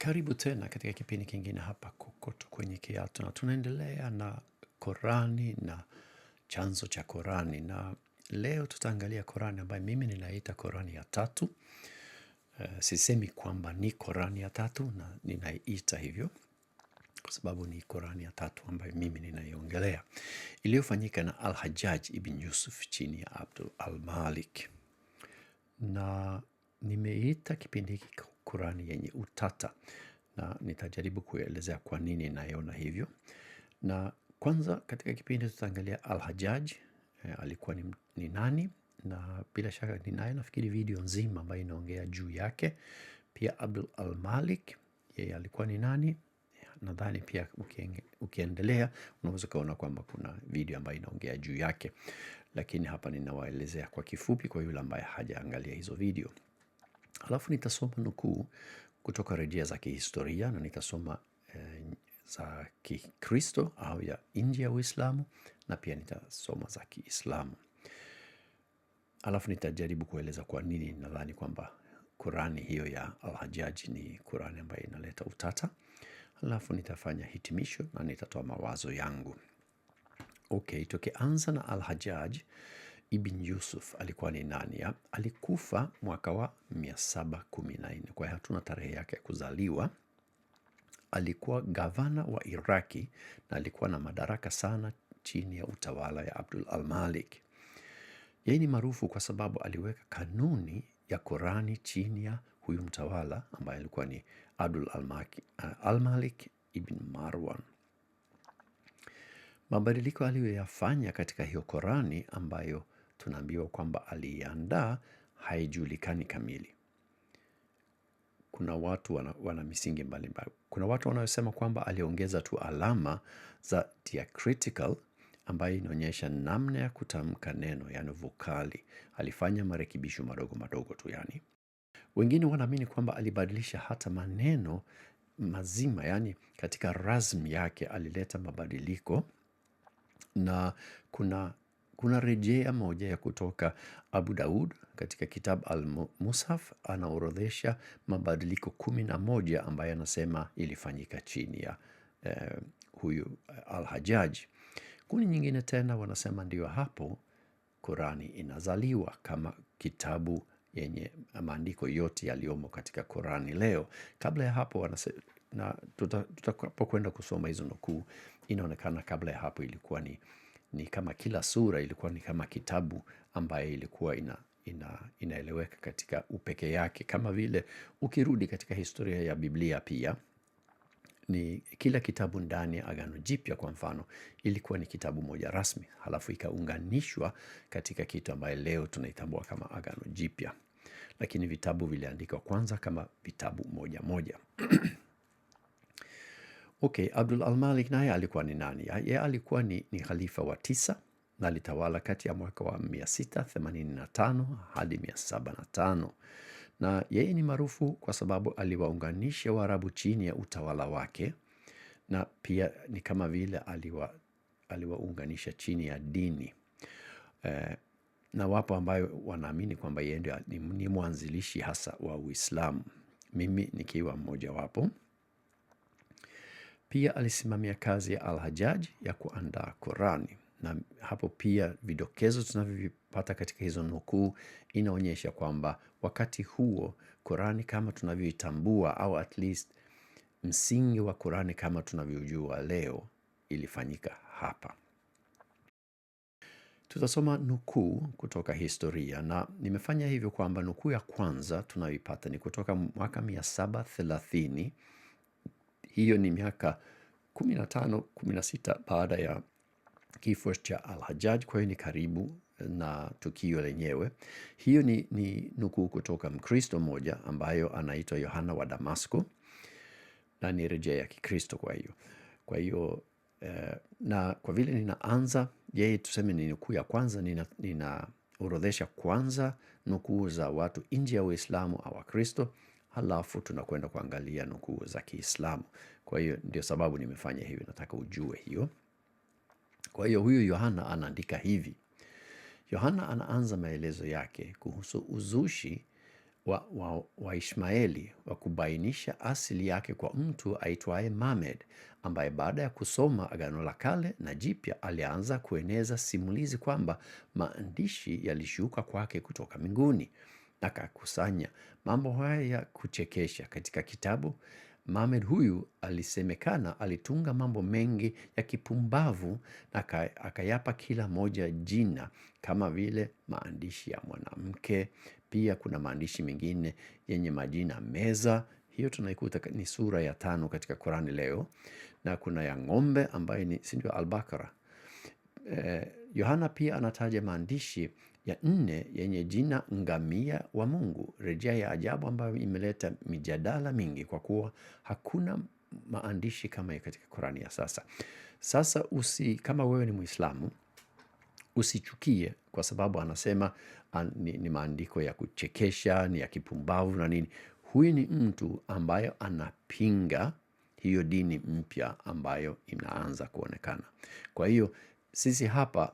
Karibu tena katika kipindi kingine hapa Kokoto Kwenye Kiatu, na tunaendelea na Korani na chanzo cha Korani, na leo tutaangalia Korani ambayo mimi ninaita Korani ya tatu. Sisemi kwamba ni Korani ya tatu, na ninaiita hivyo kwa sababu ni Korani ya tatu ambayo mimi ninaiongelea, iliyofanyika na Al-Hajjaj ibn Yusuf chini ya Abdul al-Malik. Na nimeita kipindi hiki Korani yenye utata, na nitajaribu kuelezea kwa nini naiona hivyo. Na kwanza katika kipindi tutaangalia Al-Hajjaj alikuwa ni nani, na bila shaka ninayo nafikiri video nzima ambayo inaongea juu yake. Pia Abdul al-Malik yeye alikuwa ni nani, nadhani pia ukiendelea unaweza kuona kwamba kuna video ambayo inaongea juu yake, lakini hapa ninawaelezea kwa kifupi kwa yule ambaye hajaangalia hizo video. Alafu nitasoma nukuu kutoka rejea za kihistoria, na nitasoma za Kikristo au ya nje ya Uislamu, na pia nitasoma za Kiislamu. Alafu nitajaribu kueleza kwa nini nadhani kwamba Qurani hiyo ya Al-Hajjaj ni Qurani ambayo inaleta utata. Alafu nitafanya hitimisho na nitatoa mawazo yangu. Okay, tukianza na Al-Hajjaj ibn Yusuf alikuwa ni nani? Alikufa mwaka wa 714. Kwa hiyo hatuna tarehe yake ya kuzaliwa. Alikuwa gavana wa Iraki na alikuwa na madaraka sana chini ya utawala ya Abdul al-Malik. Yeye ni maarufu kwa sababu aliweka kanuni ya Qurani chini ya huyu mtawala ambaye alikuwa ni Abdul al-Malik ibn Marwan. Mabadiliko aliyoyafanya katika hiyo Qurani ambayo tunaambiwa kwamba aliandaa haijulikani kamili. Kuna watu wana misingi mbalimbali. Kuna watu wanaosema kwamba aliongeza tu alama za diacritical ambayo inaonyesha namna ya kutamka neno, yani vokali. Alifanya marekebisho madogo madogo tu yani. Wengine wanaamini kwamba alibadilisha hata maneno mazima, yani katika razm yake alileta mabadiliko. Na kuna rejea moja ya kutoka Abu Daud katika kitab al-Mushaf, anaorodhesha mabadiliko 11 ambayo anasema ilifanyika chini ya huyu Al-Hajjaj. Kuni nyingine tena wanasema ndio hapo Qurani inazaliwa kama kitabu yenye maandiko yote yaliyomo katika Qurani leo. Kabla ya hapo na tutakapokwenda kusoma hizo nukuu, inaonekana kabla ya hapo ilikuwa ni kama kila sura ilikuwa ni kama kitabu ambaye ilikuwa inaeleweka katika upeke yake, kama vile ukirudi katika historia ya Biblia pia ni kila kitabu ndani ya Agano Jipya kwa mfano ilikuwa ni kitabu moja rasmi, halafu ikaunganishwa katika kitu ambaye leo tunaitambua kama Agano Jipya, lakini vitabu viliandikwa kwanza kama vitabu moja moja. Okay, Abdul al-Malik naye alikuwa ni nani? Yeye alikuwa ni khalifa wa 9 na alitawala kati ya mwaka wa 685 hadi 705. Na yeye ni maarufu kwa sababu aliwaunganisha Waarabu chini ya utawala wake, na pia ni kama vile aliwaunganisha chini ya dini. Na wapo ambayo wanaamini kwamba yeye ndio ni mwanzilishi hasa wa Uislamu, mimi nikiwa mmoja wapo. Pia alisimamia kazi ya Al-Hajjaj ya kuandaa Qurani, na hapo pia vidokezo tunavyopata katika hizo nukuu inaonyesha kwamba wakati huo Qurani kama tunavyoitambua, au at least msingi wa Qurani kama tunavyojua leo, ilifanyika hapa. Tutasoma nukuu kutoka historia, na nimefanya hivyo kwamba nukuu ya kwanza tunayoipata ni kutoka mwaka 730. Hiyo ni miaka 15-16 baada ya kifo cha Al-Hajjaj, kwa hiyo ni karibu na tukio lenyewe. Hiyo ni nukuu kutoka Mkristo mmoja ambayo anaitwa Yohana wa Damasko, na ni rejea ya Kikristo kwa hiyo na kwa vile ninaanza yeye, tuseme ni nukuu ya kwanza, ninaorodhesha kwanza nukuu za watu nje ya Uislamu au Wakristo, halafu tunakwenda kuangalia nukuu za Kiislamu. Kwa hiyo ndio sababu nimefanya hivi, nataka ujue hiyo. Kwa hiyo huyu Yohana anaandika hivi. Yohana anaanza maelezo yake kuhusu uzushi wa Ishmaeli wa kubainisha asili yake kwa mtu aitwaye Mamed, ambaye baada ya kusoma Agano la Kale na Jipya alianza kueneza simulizi kwamba maandishi yalishuka kwake kutoka mbinguni. Akakusanya mambo haya ya kuchekesha katika kitabu. Mamed huyu alisemekana alitunga mambo mengi ya kipumbavu na akayapa kila moja jina, kama vile maandishi ya mwanamke. Pia kuna maandishi mengine yenye majina meza, hiyo tunaikuta ni sura ya 5 katika Qurani leo, na kuna ya ng'ombe ambayo ni si ndio Al-Baqara. Yohana pia anataja maandishi ya 4 yenye jina ngamia wa Mungu, rejea ya ajabu ambayo imeleta mijadala mingi kwa kuwa hakuna maandishi kama ya katika Qurani ya sasa. Sasa kama wewe ni Muislamu, usichukie kwa sababu anasema ni maandiko ya kuchekesha, ni ya kipumbavu na nini. Huyu ni mtu ambayo anapinga hiyo dini mpya ambayo inaanza kuonekana. Kwa hiyo sisi hapa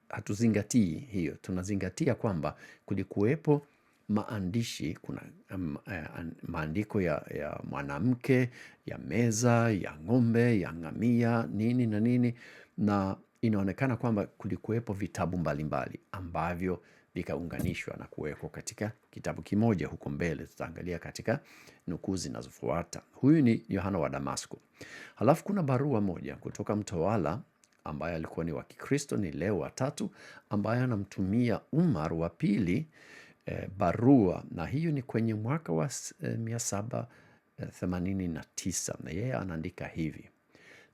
hatuzingatii hiyo. Tunazingatia kwamba kulikuwepo maandishi, kuna maandiko ya mwanamke, ya meza, ya ng'ombe, ya ngamia, nini na nini, na inaonekana kwamba kulikuwepo vitabu mbalimbali ambavyo vikaunganishwa na kuwekwa katika kitabu kimoja huko mbele. Tutaangalia katika nukuu zinazofuata. Huyu ni Yohana wa Damasco. Halafu kuna barua moja kutoka mtawala ambaye alikuwa ni wa Kikristo, ni Leo wa 3, ambaye anamtumia Umar wa pili barua, na hiyo ni kwenye mwaka wa 789, na yeye anaandika hivi: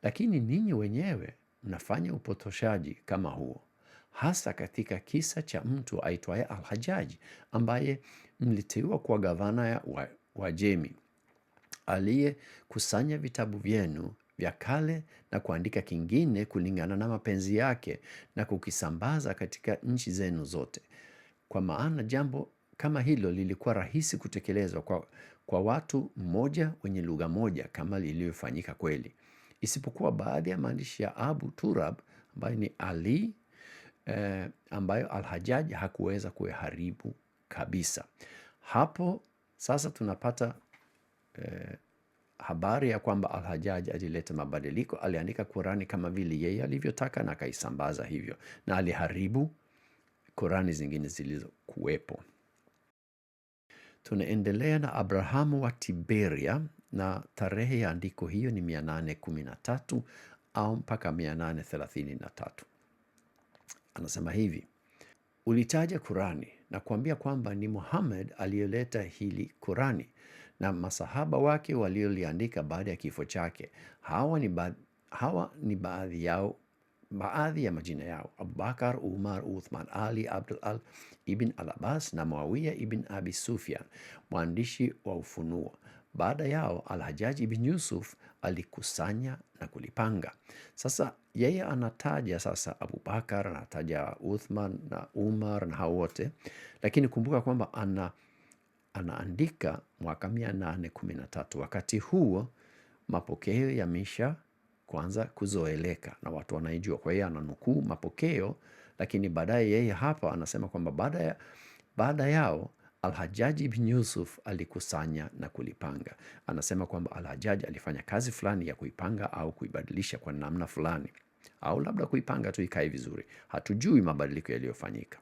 lakini ninyi wenyewe mnafanya upotoshaji kama huo, hasa katika kisa cha mtu aitwaye Al-Hajjaj, ambaye mliteua kwa gavana wa Wajemi, aliyekusanya vitabu vyenu vya kale na kuandika kingine kulingana na mapenzi yake na kukisambaza katika nchi zenu zote. Kwa maana jambo kama hilo lilikuwa rahisi kutekelezwa kwa watu mmoja wenye lugha moja, kama lilivyofanyika kweli, isipokuwa baadhi ya maandishi ya Abu Turab ambayo ni Ali, ambayo Al-Hajjaj hakuweza kuharibu kabisa. Hapo sasa tunapata habari ya kwamba Al-Hajjaj alileta mabadiliko. Aliandika Qurani kama vile yeye alivyotaka na akaisambaza hivyo, na aliharibu Qurani zingine zilizokuwepo. Tunaendelea na Abrahamu wa Tiberia, na tarehe ya andiko hiyo ni 813 au mpaka 833. Anasema hivi: ulitaja Qurani na kuambia kwamba ni Muhammad aliyeleta hili Qurani na masahaba wake walioliandika baada ya kifo chake. Hawa ni baadhi ya majina yao: Abubakar, Umar, Uthman, Ali, Abdul ibn al-Abbas na Muawiya ibn Abi Sufyan, mwandishi wa Ufunuo. Baada yao Al-Hajjaj ibn Yusuf alikusanya na kulipanga. Sasa yeye anataja sasa Abubakar, anataja Uthman na Umar na hao wote, lakini kumbuka kwamba anaandika mwaka 813. Wakati huo mapokeo yamesha kwanza kuzoeleka na watu wanaijua. Kwa hiyo ananukuu mapokeo, lakini baadaye yeye hapa anasema kwamba baada yao Al-Hajjaj ibn Yusuf alikusanya na kulipanga. Anasema kwamba Al-Hajjaj alifanya kazi fulani ya kuipanga au kuibadilisha kwa namna fulani, au labda kuipanga tu ikae vizuri. Hatujui mabadiliko yaliyofanyika.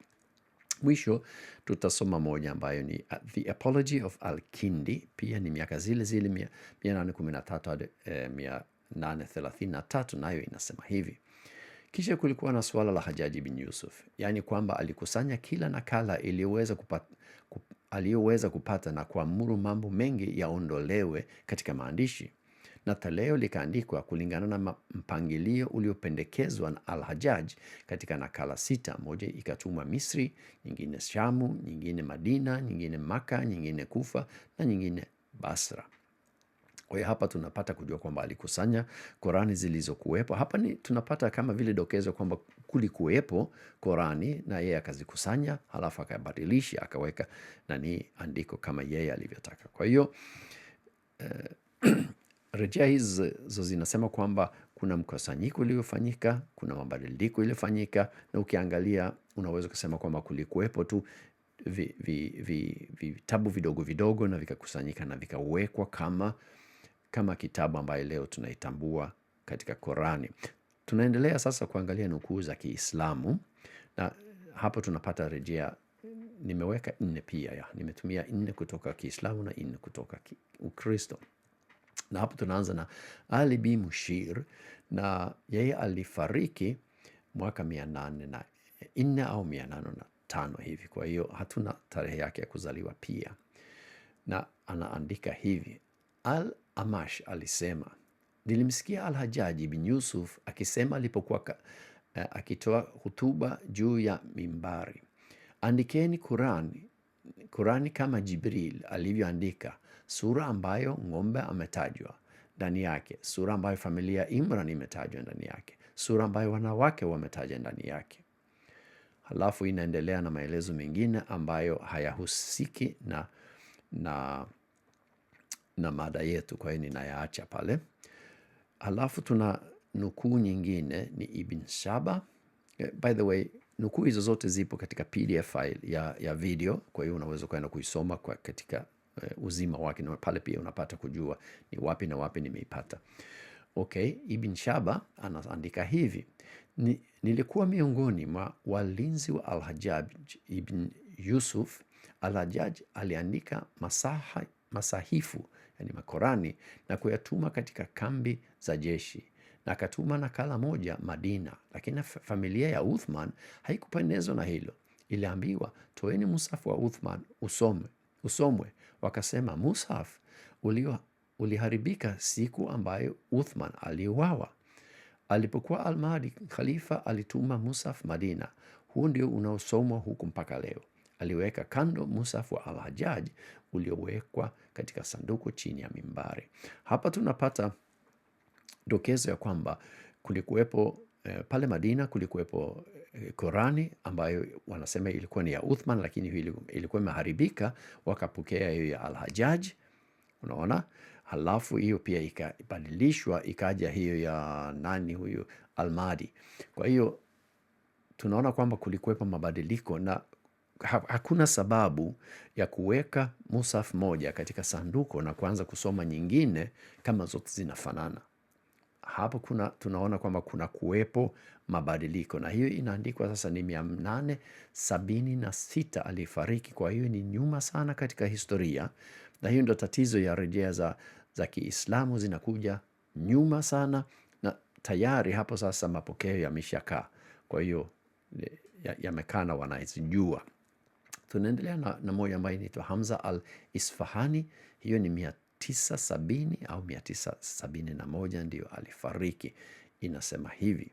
Mwisho tutasoma moja ambayo ni The Apology of Al-Kindi, pia ni miaka zile 813 hadi 833, nayo inasema hivi: kisha kulikuwa na suala la Hajjaj bin Yusuf, yaani kwamba alikusanya kila nakala aliyoweza kupata na kuamuru mambo mengi yaondolewe katika maandishi, na toleo likaandikwa kulingana na mpangilio uliopendekezwa na Al-Hajjaj katika nakala 6. Moja ikatumwa Misri, nyingine Shamu, nyingine Madina, nyingine Maka, nyingine Kufa na nyingine Basra. Kwa hiyo hapa tunapata kujua kwamba alikusanya Qurani zilizokuwepo. Hapa tunapata kama vile dokezo kwamba kulikuwepo Qurani na yeye akazikusanya, halafu akabadilisha, akaweka andiko kama yeye alivyotaka. Kwa hiyo rejea hizo zinasema kwamba kuna mkusanyiko uliofanyika, kuna mabadiliko iliyofanyika, na ukiangalia unaweza kusema kwamba kulikuwepo tu vitabu vidogo vidogo na vikakusanyika na vikawekwa kama kitabu ambayo leo tunaitambua katika Korani. Tunaendelea sasa kuangalia nukuu za Kiislamu, na hapo tunapata rejea. Nimeweka 4 pia nimetumia 4 kutoka Kiislamu na 4 kutoka Ukristo. Na hapo tunaanza na Ali bin Mushir, na yeye alifariki mwaka 804 au 805 hivi. Kwa hiyo hatuna tarehe yake ya kuzaliwa pia. Na anaandika hivi: Al-Amash alisema, nilimsikia Al-Hajjaj bin Yusuf akisema alipokuwa akitoa hutuba juu ya mimbari, andikeni Qurani kama Jibril alivyoandika, sura ambayo ng'ombe ametajwa ndani yake, sura ambayo familia ya Imran imetajwa ndani yake, sura ambayo wanawake wametajwa ndani yake. Halafu inaendelea na maelezo mengine ambayo hayahusiki na mada yetu, kwa hiyo ninayaacha pale. Halafu tuna nukuu nyingine ni Ibn Shaba. By the way, nukuu hizo zote zipo katika PDF file ya video, kwa hiyo unaweza kwenda kuisoma katika uzima wake, na pale pia unapata kujua ni wapi na wapi nimeipata. Okay, Ibn Shaba anaandika hivi: nilikuwa miongoni mwa walinzi wa Al-Hajjaj ibn Yusuf. Al-Hajjaj aliandika masahifu, yani makorani, na kuyatuma katika kambi za jeshi, na akatuma nakala moja Madina, lakini familia ya Uthman haikupendezwa na hilo. Iliambiwa, toeni mushaf wa Uthman usomwe. Wakasema, mushaf uliharibika siku ambayo Uthman aliuawa. Alipokuwa Al-Mahdi khalifa, alituma mushaf Madina. Huu ndio unaosomwa huku mpaka leo. Aliweka kando mushaf wa Al-Hajjaj uliowekwa katika sanduku chini ya mimbari. Hapa tunapata dokezo ya kwamba kulikuwepo pale Madina kulikuwepo Korani ambayo wanasema ilikuwa ni ya Uthman, lakini ilikuwa imeharibika, wakapokea hiyo ya Al-Hajjaj. Unaona? Halafu hiyo pia ikabadilishwa, ikaja hiyo ya nani huyu Al-Mahdi. Kwa hiyo tunaona kwamba kulikuwepo mabadiliko, na hakuna sababu ya kuweka mushaf moja katika sanduku na kuanza kusoma nyingine kama zote zinafanana. Hapo tunaona kwamba kuna kuwepo mabadiliko, na hiyo inaandikwa sasa ni 876 alifariki. Kwa hiyo ni nyuma sana katika historia, na hiyo ndio tatizo ya rejea za Kiislamu, zinakuja nyuma sana, na tayari hapo sasa mapokeo yameshakaa, kwa hiyo yamekaa na wanazijua. Tunaendelea na moja ambayo inaitwa Hamza al-Isfahani. Hiyo ni 970 au 971 ndio alifariki. Inasema hivi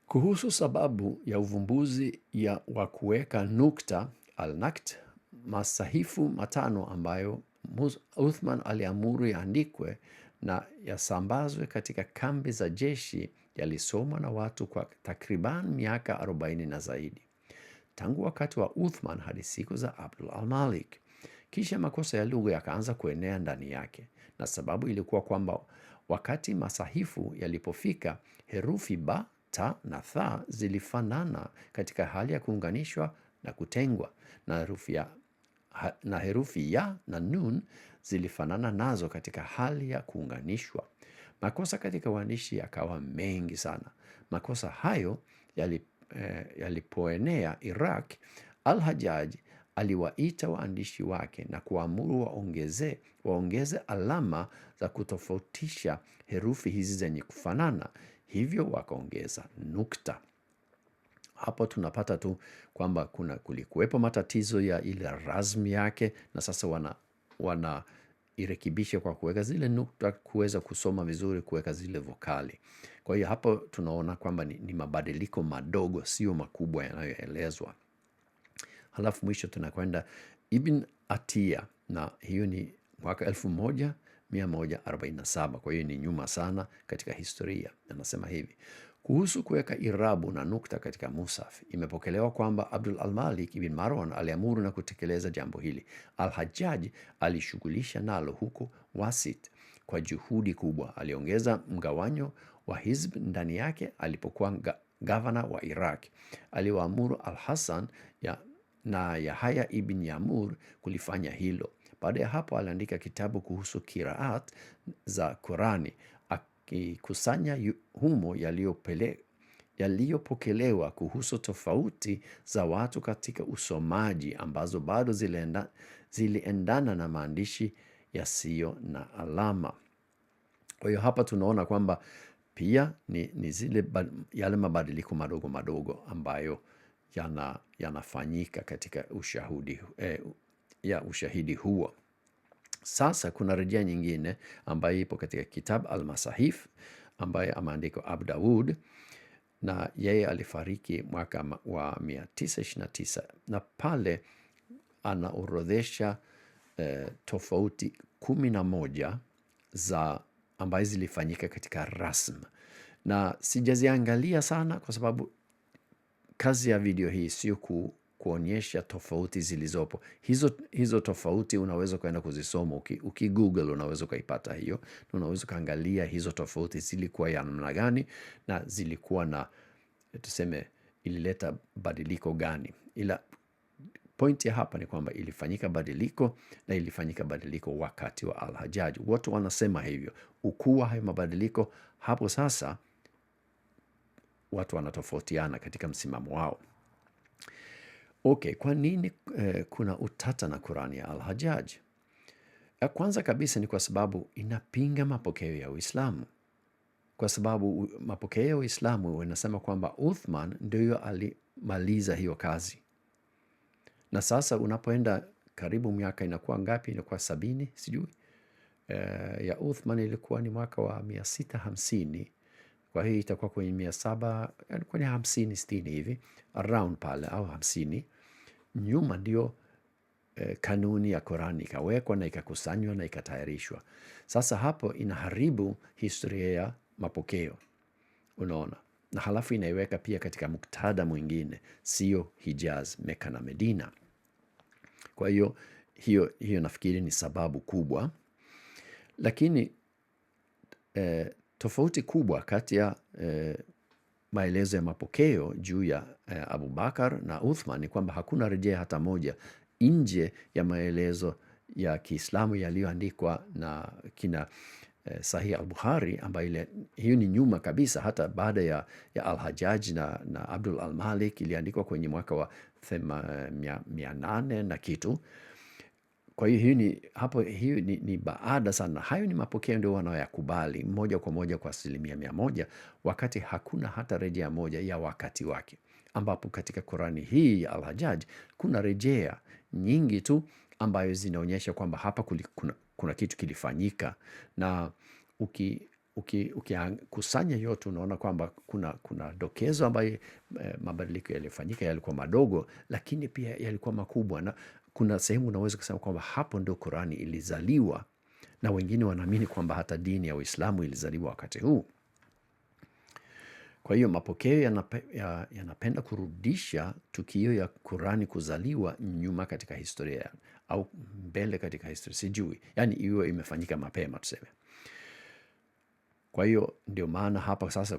kuhusu sababu ya uvumbuzi wa kuweka nukta al-nakt, masahifu 5 ambayo Uthman aliamuru yaandikwe na yasambazwe katika kambi za jeshi yalisomwa na watu kwa takriban miaka 40 na zaidi, tangu wakati wa Uthman hadi siku za Abdul al-Malik. Kisha makosa ya lugha yakaanza kuenea ndani yake, na sababu ilikuwa kwamba wakati masahifu yalipofika, herufi ba, ta na tha zilifanana katika hali ya kuunganishwa na kutengwa, na herufi ya na nun zilifanana nazo katika hali ya kuunganishwa. Makosa katika uandishi yakawa mengi sana. Makosa hayo yalipoenea Iraq, Al-Hajjaj aliwaita waandishi wake na kuamuru waongeze alama za kutofautisha herufi hizi zenye kufanana, hivyo wakaongeza nukta. Hapo tunapata tu kwamba kulikuwepo matatizo ya ile razmi yake, na sasa wanairekebisha kwa kuweka zile nukta, kuweza kusoma vizuri, kuweka zile vokali. Kwa hiyo hapo tunaona kwamba ni mabadiliko madogo, sio makubwa yanayoelezwa. Halafu mwisho tunakwenda Ibn Atia, na hiyo ni mwaka 1147. Kwa hiyo ni nyuma sana katika historia. Anasema hivi kuhusu kuweka irabu na nukta katika mushaf: imepokelewa kwamba Abdul al-Malik ibn Marwan aliamuru na kutekeleza jambo hili. Al-Hajjaj alishughulisha nalo huko Wasit kwa juhudi kubwa. Aliongeza mgawanyo wa hizb ndani yake alipokuwa gavana wa Iraq. Aliwaamuru Al-Hassan na Yahya ibn Yamur kulifanya hilo. Baada ya hapo aliandika kitabu kuhusu kiraat za Qurani, akikusanya humo yaliyopokelewa kuhusu tofauti za watu katika usomaji ambazo bado ziliendana na maandishi yasiyo na alama. Kwa hiyo hapa tunaona kwamba pia ni yale mabadiliko madogo madogo ambayo yanafanyika katika ushahidi huo. Sasa kuna rejea nyingine ambayo ipo katika kitabu Al-Masahif ambaye ameandikwa Abu Daud, na yeye alifariki mwaka wa 929, na pale anaorodhesha tofauti 11 za ambazo zilifanyika katika rasm, na sijaziangalia sana kwa sababu kazi ya video hii sio kuonyesha tofauti zilizopo. Hizo tofauti unaweza kwenda kuzisoma ukigoogle, unaweza ukaipata hiyo, na unaweza ukaangalia hizo tofauti zilikuwa ya namna gani na zilikuwa na tuseme ilileta badiliko gani. Ila pointi ya hapa ni kwamba ilifanyika badiliko, na ilifanyika badiliko wakati wa Al-Hajjaj. Watu wanasema hivyo. Ukuu wa hayo mabadiliko hapo sasa watu wanatofautiana katika msimamo wao. Okay, kwa nini kuna utata na Qurani ya Al-Hajjaj? Kwanza kabisa ni kwa sababu inapinga mapokeo ya Uislamu. Kwa sababu mapokeo ya Uislamu yanasema kwamba Uthman ndio alimaliza hiyo kazi. Na sasa unapoenda karibu miaka inakuwa ngapi? Inakuwa 70, sijui. Ya Uthman ilikuwa ni mwaka wa 650. Kwa hiyo itakuwa kwenye 700, kwenye 50, 60 hivi, around pale au 50. Nyuma ndio kanuni ya Qurani ikawekwa na ikakusanywa na ikatayarishwa. Sasa hapo inaharibu historia ya mapokeo, unaona, na halafu inaiweka pia katika muktadha mwingine, sio Hijaz, Meka na Medina. Kwa hiyo nafikiri ni sababu kubwa, lakini tofauti kubwa kati ya maelezo ya mapokeo juu ya Abu Bakar na Uthman ni kwamba hakuna rejea hata moja nje ya maelezo ya Kiislamu yaliyoandikwa na kina Sahih al-Bukhari, ambayo hiyo ni nyuma kabisa, hata baada ya Al-Hajjaj na Abdul al-Malik, iliandikwa kwenye mwaka wa 800 na kitu. Kwa hiyo hiyo ni baada sana. Hayo ni mapokeo ndio wanaoyakubali moja kwa moja kwa 100%, wakati hakuna hata rejea moja ya wakati wake, ambapo katika Qurani hii ya Al-Hajjaj kuna rejea nyingi tu ambayo zinaonyesha kwamba hapa kuna kitu kilifanyika, na ukikusanya yote unaona kwamba kuna dokezo ambayo mabadiliko yalifanyika yalikuwa madogo, lakini pia yalikuwa makubwa, na kuna sehemu unaweza kusema kwamba hapo ndio Qurani ilizaliwa, na wengine wanaamini kwamba hata dini ya Uislamu ilizaliwa wakati huu. Kwa hiyo mapokeo yanapenda kurudisha tukio ya Qurani kuzaliwa nyuma katika historia au mbele katika historia, sijui, yani iwe imefanyika mapema tuseme. Kwa hiyo ndio maana hapa sasa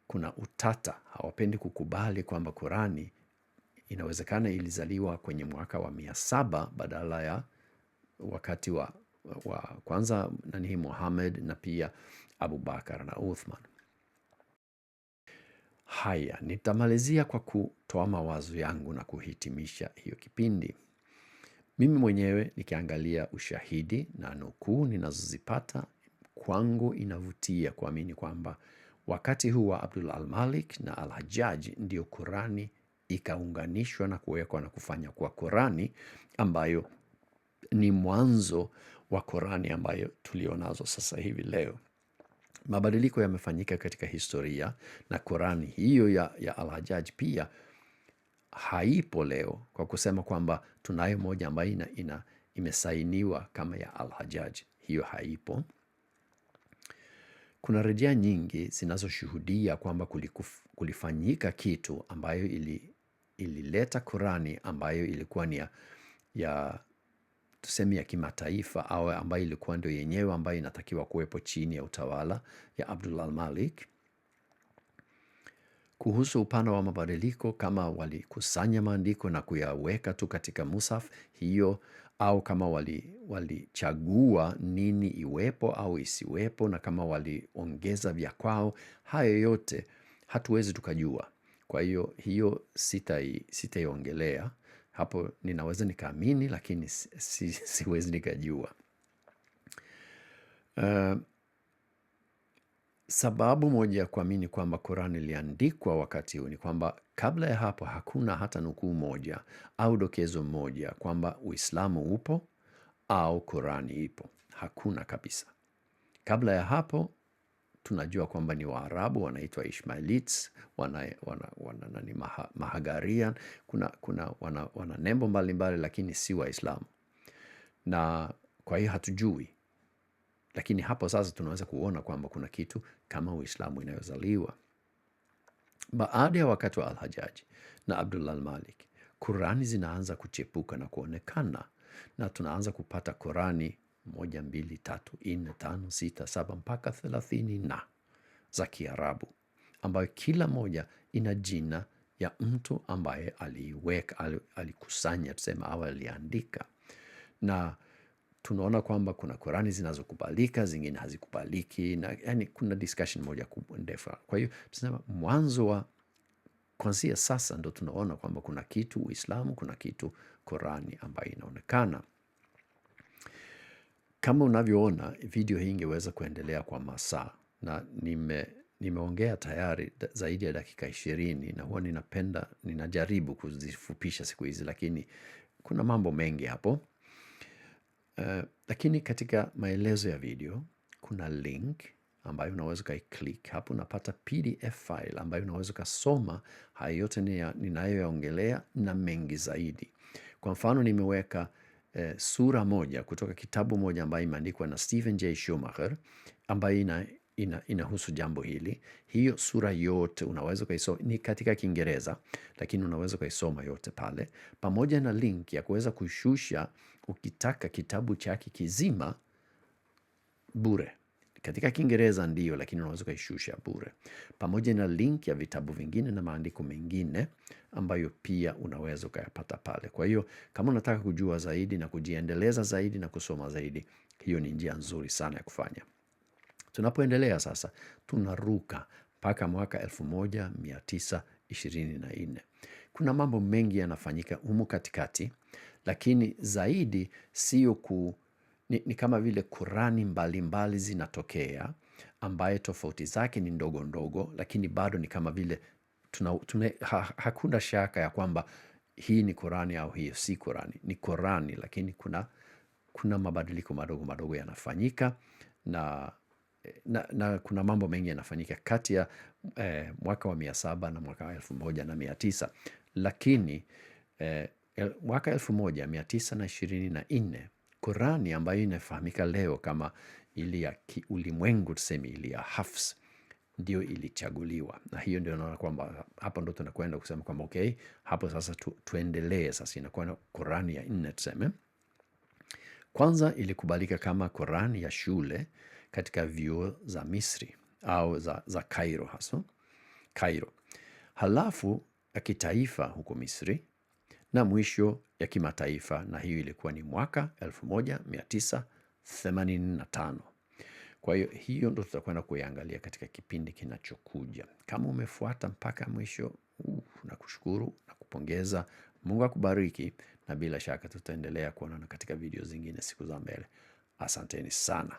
kuna utata. Hawapendi kukubali kwamba Qurani inawezekana ilizaliwa kwenye mwaka wa 700 badala ya wakati wa kwanza Muhammad na pia Abu Bakar na Uthman. Haya, nitamalizia kwa kutoa mawazo yangu na kuhitimisha hiyo kipindi. Mimi mwenyewe nikiangalia ushahidi na nukuu ninazozipata, kwangu inavutia kuamini kwamba wakati huu wa Abdul al-Malik na Al-Hajjaj ndio Qurani ikaunganishwa na kuwekwa na kufanya kwa Qurani ambayo ni mwanzo wa Qurani ambayo tulionazo sasa hivi leo. Mabadiliko yamefanyika katika historia, na Qurani hiyo ya Al-Hajjaj pia haipo leo kwa kusema kwamba tunayo moja ambayo imesainiwa kama ya Al-Hajjaj. Hiyo haipo. Kuna rejea nyingi zinazoshuhudia kwamba kulifanyika kitu ambayo ilileta Qurani ambayo ilikuwa ni ya tuseme ya kimataifa, au ambayo ilikuwa ndio yenyewe ambayo inatakiwa kuwepo chini ya utawala ya Abdul al-Malik. Kuhusu upana wa mabadiliko, kama walikusanya maandiko na kuyaweka tu katika Musaf hiyo, au kama walichagua nini iwepo au isiwepo, na kama waliongeza vya kwao, hayo yote hatuwezi tukajua. Kwa hiyo sitaiongelea. Hapo ninaweza nikaamini, lakini siwezi nikajua. Sababu moja ya kuamini kwamba Qur'an iliandikwa wakati huu ni kwamba kabla ya hapo hakuna hata nukuu moja au dokezo moja kwamba Uislamu upo au Qur'an ipo. Hakuna kabisa. Kabla ya hapo tunajua kwamba ni Waarabu wanaitwa Ishmaelites, Mahagarian, wana nembo mbalimbali, lakini si Waislamu. Na kwa hiyo hatujui. Lakini hapo sasa tunaweza kuona kwamba kuna kitu kama Uislamu inayozaliwa. Baada ya wakati wa Al-Hajjaj na Abdullah al-Malik, Qurani zinaanza kuchepuka na kuonekana, na tunaanza kupata Qurani 1, 2, 3, 4, 5, 6, 7 mpaka 30 na za Kiarabu, ambayo kila moja ina jina ya mtu ambaye alikusanya tuseme au aliandika. Na tunaona kwamba kuna Qurani zinazokubalika, zingine hazikubaliki, na yani kuna discussion moja kubwa ndefu. Kwa hiyo tunasema mwanzo wa kuanzia sasa ndo tunaona kwamba kuna kitu Uislamu, kuna kitu Qurani ambayo inaonekana. Kama unavyoona, video hii ingeweza kuendelea kwa masaa, na nimeongea tayari zaidi ya dakika 20, na huwa ninajaribu kuzifupisha siku hizi, lakini kuna mambo mengi hapo. Lakini katika maelezo ya video kuna link ambayo unaweza ukai-click. Hapo unapata PDF file ambayo unaweza ukasoma haya yote ninayoyaongelea na mengi zaidi. Kwa mfano nimeweka sura moja kutoka kitabu moja ambayo imeandikwa na Stephen J. Schumacher ambayo inahusu jambo hili. Hiyo sura yote unaweza ukaisoma, ni katika Kiingereza, lakini unaweza ukaisoma yote pale, pamoja na link ya kuweza kushusha ukitaka kitabu chake kizima bure. Katika Kiingereza ndiyo, lakini unaweza ukaishusha bure, pamoja na link ya vitabu vingine na maandiko mengine ambayo pia unaweza ukayapata pale. Kwa hiyo kama unataka kujua zaidi na kujiendeleza zaidi na kusoma zaidi, hiyo ni njia nzuri sana ya kufanya. Tunapoendelea sasa, tunaruka mpaka mwaka 1924. Kuna mambo mengi yanafanyika humu katikati, lakini zaidi sio ni kama vile Qurani mbalimbali zinatokea, ambaye tofauti zake ni ndogo ndogo, lakini bado ni kama vile hakuna shaka ya kwamba hii ni Qurani au hii si Qurani. Ni Qurani, lakini kuna mabadiliko madogo madogo yanafanyika, na kuna mambo mengi yanafanyika kati ya mwaka wa 700 na mwaka wa 1900. Lakini mwaka 1924 Qurani ambayo inafahamika leo kama ili ya ulimwengu, tuseme ili ya Hafs, ndio ilichaguliwa. Na hiyo ndio naona kwamba hapo ndo tunakwenda kusema kwamba okay, hapo sasa tuendelee. Sasa inakuwa Qurani ya 4 tuseme. Kwanza ilikubalika kama Qurani ya shule katika vyuo za Misri au za Cairo, hasa Cairo. Halafu ya kitaifa huko Misri, na mwisho ya kimataifa, na hiyo ilikuwa ni mwaka 1985. Kwa hiyo ndo tutakwenda kuiangalia katika kipindi kinachokuja. Kama umefuata mpaka mwisho, nakushukuru na kupongeza. Mungu akubariki, na bila shaka tutaendelea kuonana katika video zingine siku za mbele. Asanteni sana.